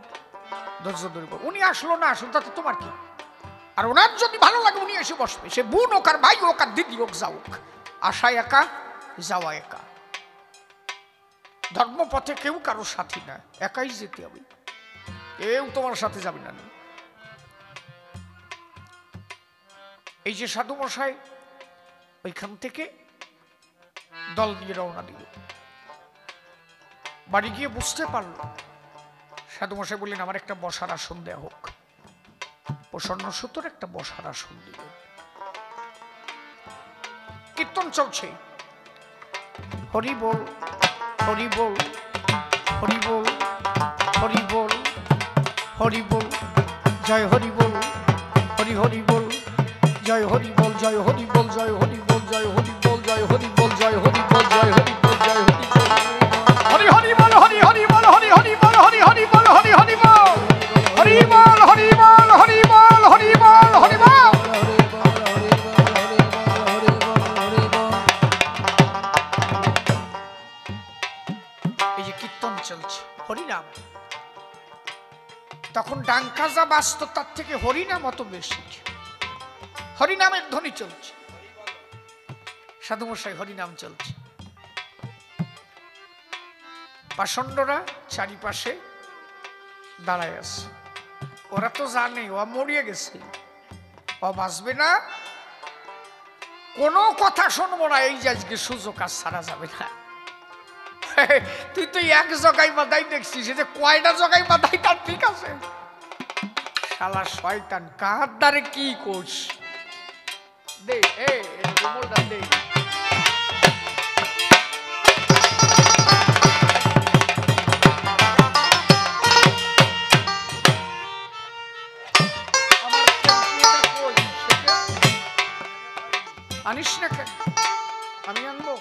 A: ধৈর্য ধরে। উনি আসলো না আসলো তাতে তোমার কি? আর ওনার যদি ভালো লাগে উনি এসে বসবে, সে বোন হোক আর ভাই হোক আর দিদি হোক, যাওক। আসা একা, যাওয়া একা। ধর্মপথে কেউ কারো সাথী না, একাই যেতে হবে, কেউ তোমার সাথে যাবে না। এই যে সাধু মশাই ওইখান থেকে দল নিয়ে রওনা দিল, বাড়ি গিয়ে বুঝতে পারল। সাধু মশাই বললেন আমার একটা বসার আসন দেয়া হোক। প্রসন্ন সুতোর একটা বসার আসন দিলেন। কীর্তন চলছে, হরি বল, হরি বল, হরি বল, হরি বল, হরি বল, জয় হরি বল, হরি হরি বল, জয় হরি বল, জয় হরি বল, জয় হরি বল, জয় হরি বল, জয় হরি বল, জয় হরি বল, জয় হরি বল, জয় হরি বল, হরি হরি বল, হরি হরি বল, হরি হরি বল, হরি হরি বল, হরি হরি বল, হরি বল, হরি বল, হরি বল, হরি বল, হরি বল। এই যে কীর্তন চলছে, হরিনাম। তখন ডাঙ্কা যা বাজত তার থেকে হরিনাম অত বেশি, হরিনামের ধ্বনি চলছে। সাধুমশাই হরিনাম চলছে, পাষণ্ডরা চারিপাশে দাঁড়ায় আছে। ওরা তো জানে ও মরিয়ে গেছে, ও বাঁচবে না, কোনো কথা শুনবো না, এই যে আজকে সুযোগ আর ছাড়া যাবে না। তুই তো এক জগাই বাধাই দেখছিস, যে কয়টা জগাই বাধাই তার ঠিক আছে। শালা শয়তান কার দ্বারে কি কোষ দে, এ রুমলটা দে। আনিস না কেন, আমি আনবো।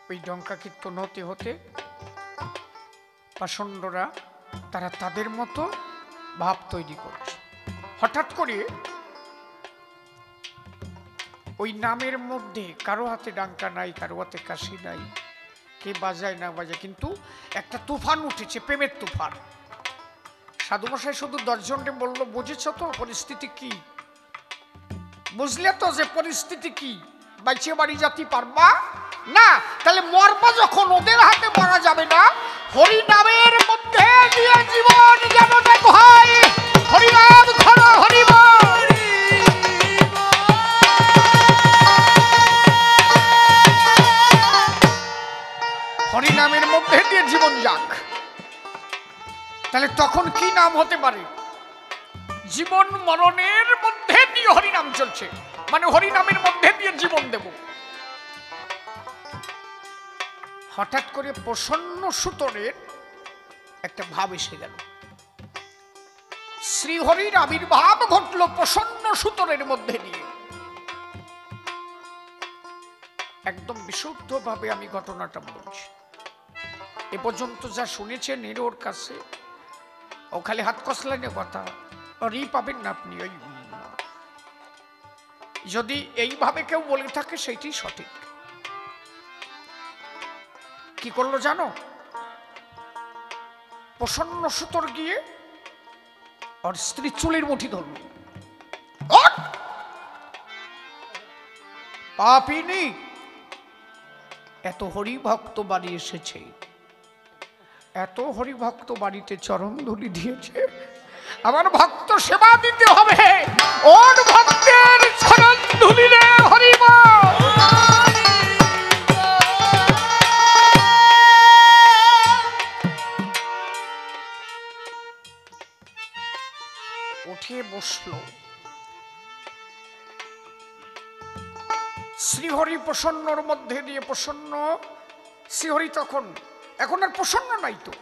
A: ওই ডঙ্কা কীর্তন হতে হতে পাষণ্ডরা তারা তাদের মতো ভাব তৈরি করছে। হঠাৎ করে ওই নামের মধ্যে কারো হাতে ডাঙ্কা নাই, কারো হাতে কাশি নাই, কে বাজায় না বাজায়, কিন্তু একটা তুফান উঠেছে, প্রেমের তুফান। সাধুমশাই শুধু 10 জনকে বললো বুঝেছ তো পরিস্থিতি কি, বুঝলে তো যে পরিস্থিতি কি, বাইচে বাড়ি জাতি পারবা না, তাহলে মরবা যখন ওদের হাতে মরা যাবে না, হরিনামের মধ্যে দিয়ে জীবন যেন দেখো হয়, হরিনাম ধরো, হরিবল। হরিনামের মধ্যে দিয়ে জীবন যাক। তাহলে তখন কি নাম হতে পারে? জীবন মরণের মধ্যে দিয়ে হরিনাম চলছে, মানে হরিনামের মধ্যে দিয়ে জীবন দেব। হঠাৎ করে প্রসন্ন সুতরের একটা ভাব এসে গেল, শ্রীহরির আবির্ভাব ঘটল প্রসন্ন সুতরের মধ্যে দিয়ে। একদম বিশুদ্ধভাবে আমি ঘটনাটা বলছি, এ পর্যন্ত যা শুনেছেন এর ওর কাছে ও খালি হাত কসলাইনে কথা, রি পাবেন না আপনি। ওই যদি এইভাবে কেউ বলে থাকে সেইটি সঠিক। কি করলো জানো? প্রসন্ন সুতর গিয়ে ওর স্ত্রী চুলের মুঠি ধরল। পাপিনী, এত হরিভক্ত বাড়ি এসেছে, এত হরিভক্ত বাড়িতে চরণ ধুলি দিয়েছে, আমার ভক্ত সেবা দিতে হবে, ওর ভক্তের চরণ ধুলিলে হরিবল। বসল। শ্রীহরি প্রসন্নর মধ্যে দিয়ে প্রসন্ন, শ্রীহরি তখন এখন আর প্রসন্ন নাই তো,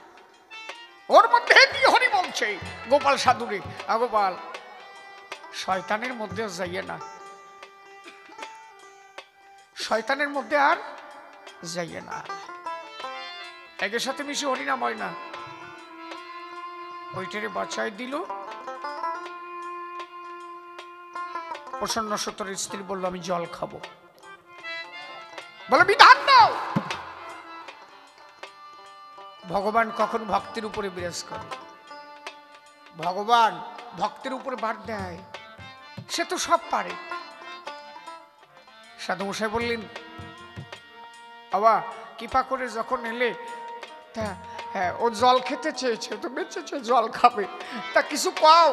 A: ওর মধ্যে দিয়ে হরি বলছে গোপাল সাধুরে, গোপাল শয়তানের মধ্যে যাইয়ে না, শয়তানের মধ্যে আর যাইয়ে না, একের সাথে মিশে হরিনাম হয় না। ওইটারে বাঁচাই দিল। প্রসন্ন সতরের স্ত্রী বলল আমি জল খাবো, বলে বিধান দাও। ভগবান কখন ভক্তের উপরে বিরাজ করে, ভগবান ভক্তের উপরে বাদ দেয়, সে তো সব পারে। সাধু মশাই বললেন বাবা কৃপা করে যখন এলে, তা হ্যাঁ ও জল খেতে চেয়েছে, তো বেঁচেছে জল খাবে, তা কিছু পাও?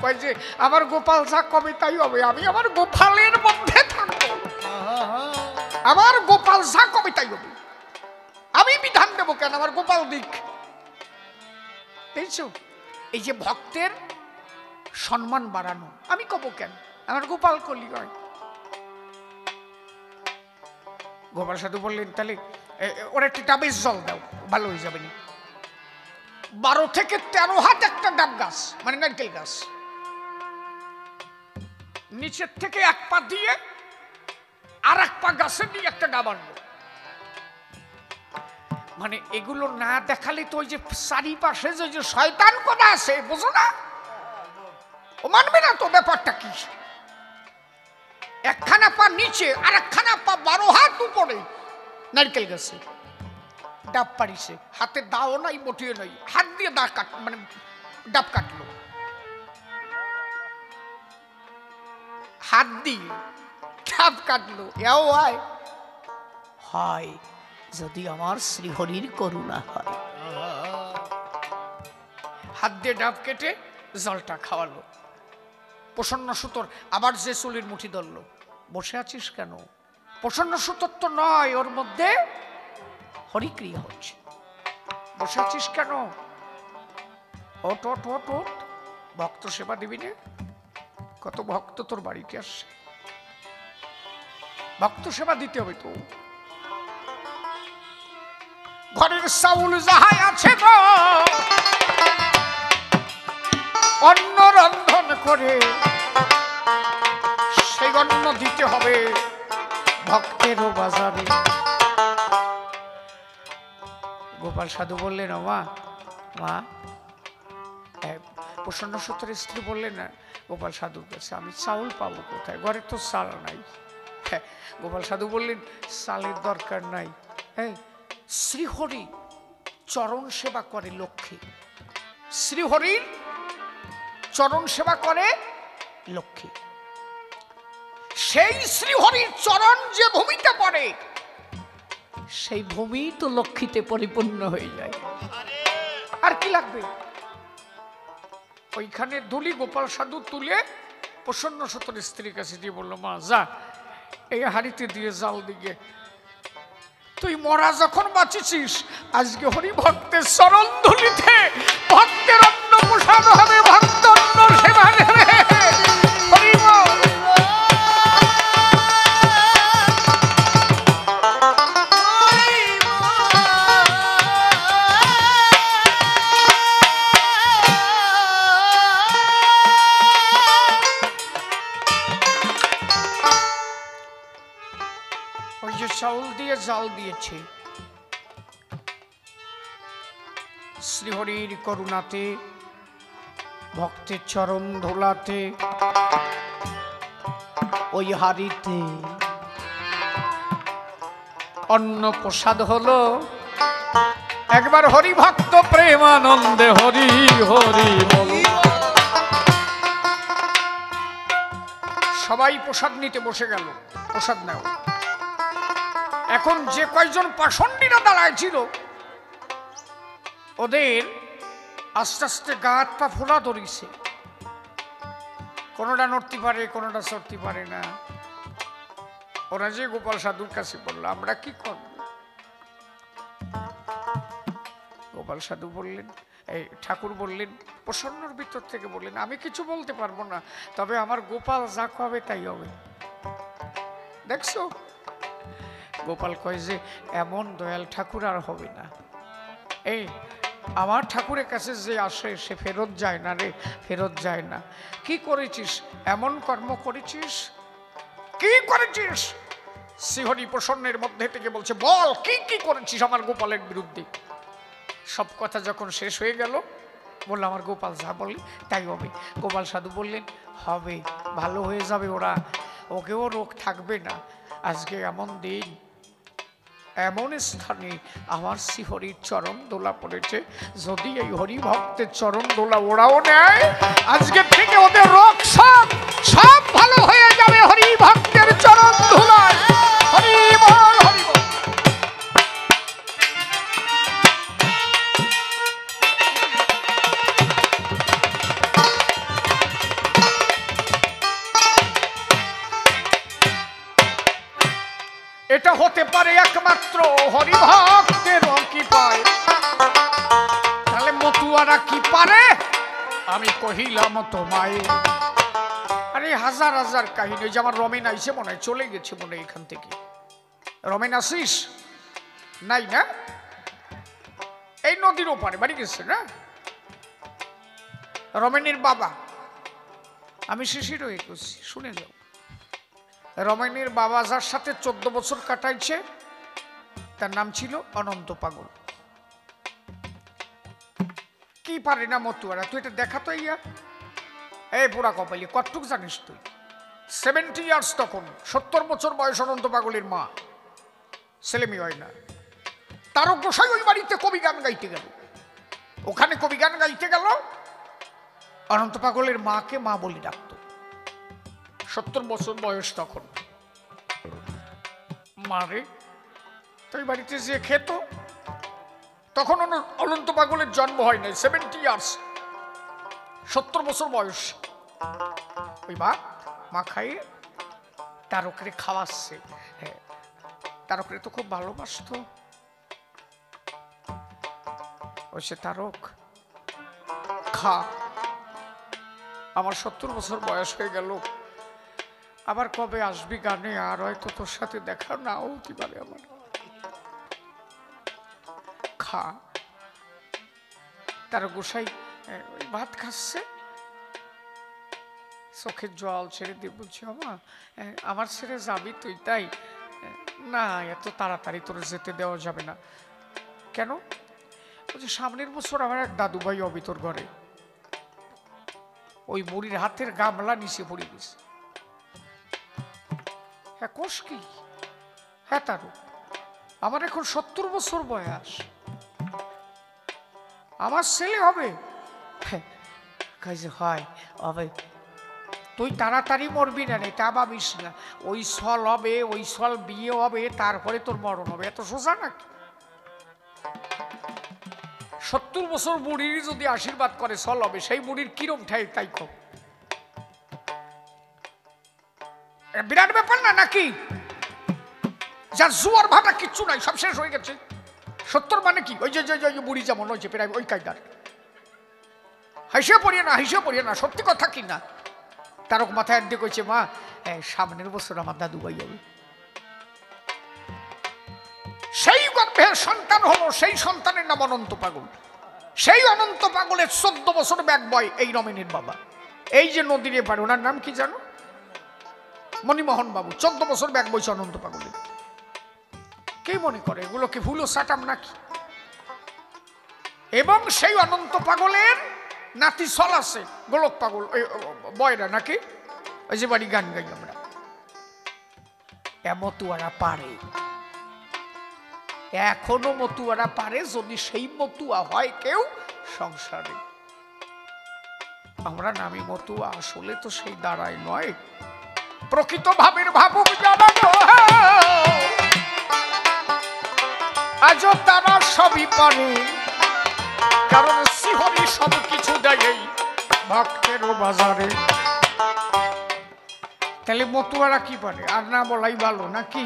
A: কয় যে আমার গোপাল যা কবে তাই হবে, আমি আমার গোপালের মধ্যে থাকবো, আমার গোপাল যা কবে তাই হবে, আমি বিধান দেবো কেন, আমার গোপাল দিক। দেখছো এই যে ভক্তের সম্মান বাড়ানো, আমি কব কেন, আমার গোপাল কলি হয়। গোপাল সাধু বললেন তাহলে ওর একটা ডাবের জল দাও, ভালো হয়ে যাবে না। 12 থেকে 13 হাত একটা ডাব গাছ, মানে নারকেল গাছ, নিচের থেকে এক পা দিয়ে আর এক পা গাছে দিয়ে একটা ডাব আনবো। মানে এগুলো না দেখালে তো ওই যে চারিপাশে যে শয়তান কোনা আছে বুঝো না, ও মানবে না তো ব্যাপারটা কি। একখানা পা নিচে আর একখানা পা 12 হাত উপরে নারকেল গাছে ডাব পারিছে, হাতে দাও নাই বটিও নাই, হাত দিয়ে দা কাট মানে ডাব কাটলো, হাত দিয়ে ডাব কাটলো। এও হয় যদি আমার শ্রীহরির করুণা হয়। হাত দিয়ে ডাব কেটে জলটা খাওয়ালো। প্রসন্ন সুতোর আবার যে চুলির মুঠি ধরলো, বসে আছিস কেন? প্রসন্ন সুতোর তো নয়, ওর মধ্যে হরিক্রিয়া হচ্ছে, বসে আছিস কেন? ওট ওট ওট ওট, ভক্ত সেবা দিবি না? কত ভক্ত তোর বাড়িতে আসছে, ভক্ত সেবা দিতে হবে তো। ঘরের চাউল যাহাই আছে গো, অন্ন রন্ধন করে সেই অন্ন দিতে হবে ভক্তেরও বাজারে। গোপাল সাধু বললেন ও মা, মা প্রসন্ন সূত্রের স্ত্রী বললেন না গোপাল সাধুর কাছে আমি চাউল পাবো কোথায়, ঘরে তো চাল নাই। গোপাল সাধু বললেন চালের দরকার নাই, হ্যাঁ শ্রীহরি চরণ সেবা করে লক্ষ্মী, শ্রীহরির চরণ সেবা করে লক্ষ্মী, সেই শ্রীহরির চরণ যে ভূমিতে পড়ে সেই ভূমি তো লক্ষ্মীতে পরিপূর্ণ হয়ে যায়, আর কি লাগবে। ওইখানে ধুলি গোপাল সাধু তুলে প্রসন্ন সতর স্ত্রীর কাছে দিয়ে বললো মা যা এই হাড়িতে দিয়ে জাল দিকে, তুই মরা যখন বাঁচিছিস আজকে হরি ভক্তের চরণ ধুলিতে ভক্তের অন্ন পোষানো হবে, ভক্ত অন্ন সেবা নেবে। ওই যে চাউল দিয়ে জাল দিয়েছে, শ্রীহরির করুণাতে ভক্তের চরণ ধোলাতে ওই হাড়িতে অন্ন প্রসাদ হলো। একবার হরি ভক্ত প্রেমানন্দে হরি হরি বল। সবাই প্রসাদ নিতে বসে গেল, প্রসাদ নেও। এখন যে কয়জন পাষণ্ডীরা দাঁড়ায় ছিল ওদের আস্তে আস্তে গা হাত পা ফোলা ধরিছে, কোনোটা নড়তে পারে কোনোটা চড়তে পারে না। ওরা যে গোপাল সাধুর কাছে বলল আমরা কি করব? গোপাল সাধু বললেন, এই ঠাকুর বললেন প্রসন্নর ভিতর থেকে বললেন, আমি কিছু বলতে পারবো না, তবে আমার গোপাল যা হবে তাই হবে। দেখছো, গোপাল কয় যে এমন দয়াল ঠাকুর আর হবে না। এই আমার ঠাকুরের কাছে যে আসে সে ফেরত যায় না রে, ফেরত যায় না। কি করেছিস, এমন কর্ম করেছিস, কি করেছিস? শ্রীহরি প্রসন্নের মধ্যে থেকে বলছে, বল কি কি করেছিস আমার গোপালের বিরুদ্ধে। সব কথা যখন শেষ হয়ে গেল, বললো আমার গোপাল যা বলি তাই হবে। গোপাল সাধু বললেন, হবে, ভালো হয়ে যাবে, ওরা ওকেও রোগ থাকবে না। আজকে এমন দিন, এমন স্থানে আমার শ্রীহরির চরণ দোলা পড়েছে, যদি এই হরি ভক্তের চরণ দোলা ওরাও নেয়, আজকে থেকে ওদের রোগ সব সব ভালো হয়ে যাবে হরি ভক্তের চরণ ধুলায়। হরি বল, হরি বল। এটা হতে পারে একমাত্র হরিভক্তের কি পায়। তাহলে মতুয়ারা কি পারে আমি কহিলাম তোমায়। আরে হাজার হাজার কাহিনী, যে আমার রমেন আইসে মনে হয়, চলে গেছে মনে হয় এখান থেকে। রমেন আসিস নাই না? এই নদীর ওপারে বাড়ি গেছে না রমেনের বাবা। আমি শিশির হয়ে গেছি, শুনে যাও। রমেনের বাবা যার সাথে 14 বছর কাটাইছে, তার নাম ছিল অনন্ত পাগল। কি পারে না মতুয়ারা, তুই এটা দেখা তো। ইয়া এই বুড়া কপালি, কতটুক জানিস তুই? 70 ইয়ার্স, তখন 70 বছর বয়স অনন্ত পাগলের মা, ছেলেমেয়ে হয় না। তারও গোসাই ওই বাড়িতে কবি গান গাইতে গেল, ওখানে কবি গান গাইতে গেল, অনন্ত পাগলের মাকে মা বলি ডাকতো। 70 বছর বয়স তখন। মারে তাই বাড়িতে যে খেত, তখন অনন্ত পাগলের জন্ম হয় নাই, 70 ইয়ার্স, 70 বছর বয়স। ওই ভাত মা খাইয়ে তারকরে খাওয়াচ্ছে। হ্যাঁ, তারকরে তো খুব ভালোবাসতো। ওই সে তারক, খা, আমার 70 বছর বয়স হয়ে গেল, আবার কবে আসবি গানে, আর হয়তো তোর সাথে দেখা নাও হতে পারে আমার, খা। তার গোসাই ওই ভাত খাচ্ছে, চোখের জল ছেড়ে দিয়ে বলছি, আমার ছেড়ে যাবি তুই? তাই না, এত তাড়াতাড়ি তোর যেতে দেওয়া যাবে না। কেন? বলছি সামনের বছর আমার এক দাদু ভাই হবে তোর ঘরে, ওই বুড়ির হাতের গামলা নিচে পড়ে গেছে। হ্যাঁ, কোষ কি? হ্যাঁ তারও, আমার এখন 70 বছর বয়স, আমার ছেলে হবে। হয় হবে, তুই তাড়াতাড়ি মরবি না রে, তা ভাবিস না। ওই সল হবে, ওই সল বিয়ে হবে, তারপরে তোর মরণ হবে। এত সোজা নাকি? 70 বছর বুড়ির যদি আশীর্বাদ করে সল হবে, সেই বুড়ির কিরম ঠাই তাই কম। বিরাট ব্যাপার না নাকি? যার জুয়ার ভাটা কিচ্ছু নাই, সব শেষ হয়ে গেছে। 70 মানে কি? ওই যে বুড়ি যেমন হয়েছে প্রায় ওই কায়দার। হাসিয়ে পড়িয়ে না, হাসিয়ে পড়িয়ে না, সত্যি কথা কি না। তারক মাথায় দিয়ে কইছে, মা সামনের বছর আমার দাদু ভাই হবে। সেই গর্ভের সন্তান হলো, সেই সন্তানের নাম অনন্ত পাগল। সেই অনন্ত পাগলের 14 বছর ব্যাক বয় এই রমেনের বাবা। এই যে নদীর এপারে, ওনার নাম কি জানো? মণিমোহন বাবু। 14 বছর ব্যাক বইছে অনন্ত পাগলের। কে মনে করে এগুলোকে ভুলো সাটাম নাকি? এবং সেই অনন্ত পাগলের নাতি সল আছে, গোলক পাগল, বয়রা নাকি, ওই যে বাড়ি গান গাই আমরা। মতুয়ারা পারে, এখনো মতুয়ারা পারে, যদি সেই মতুয়া হয় কেউ সংসারে। আমরা নামি মতুয়া, আসলে তো সেই দাঁড়ায় নয়। প্রকৃত ভাবের ভাবুক যারা আজও তারা সবই পারে, কারণ শ্রীহরি সব কিছু দেয় ভক্তেরও বাজারে। তাহলে মতুয়ারা কি পারে? আর না বলাই ভালো নাকি?